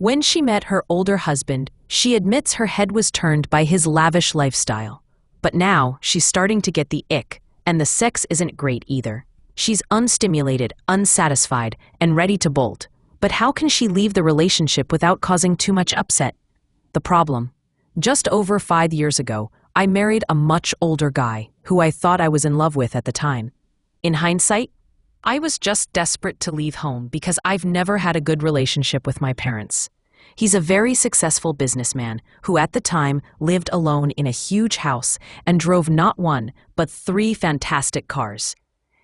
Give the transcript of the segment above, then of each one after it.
When she met her older husband, she admits her head was turned by his lavish lifestyle. But now, she's starting to get the ick, and the sex isn't great either. She's unstimulated, unsatisfied, and ready to bolt. But how can she leave the relationship without causing too much upset? The problem: just over 5 years ago, I married a much older guy who I thought I was in love with at the time. In hindsight, I was just desperate to leave home because I've never had a good relationship with my parents. He's a very successful businessman who at the time lived alone in a huge house and drove not one, but 3 fantastic cars.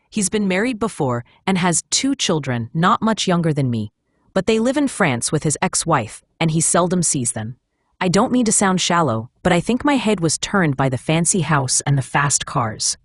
He's been married before and has 2 children not much younger than me, but they live in France with his ex-wife and he seldom sees them. I don't mean to sound shallow, but I think my head was turned by the fancy house and the fast cars.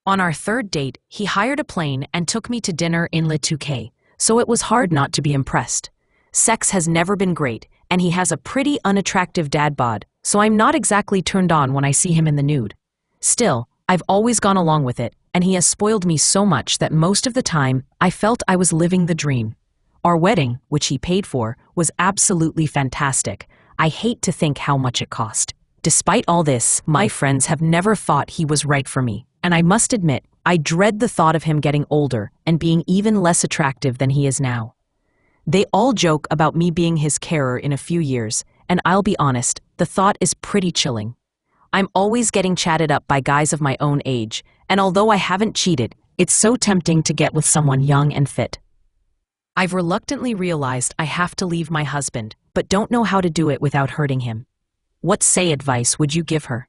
On our 3rd date, he hired a plane and took me to dinner in Le Touquet, so it was hard not to be impressed. Sex has never been great, and he has a pretty unattractive dad-bod, so I'm not exactly turned on when I see him in the nude. Still, I've always gone along with it, and he has spoiled me so much that most of the time, I felt I was living the dream. Our wedding, which he paid for, was absolutely fantastic. I hate to think how much it cost. Despite all this, my friends have never thought he was right for me, and I must admit, I dread the thought of him getting older and being even less attractive than he is now. They all joke about me being his carer in a few years, and I'll be honest, the thought is pretty chilling. I'm always getting chatted up by guys of my own age, and although I haven't cheated, it's so tempting to get with someone young and fit. I've reluctantly realized I have to leave my husband, but don't know how to do it without hurting him. What advice would you give her?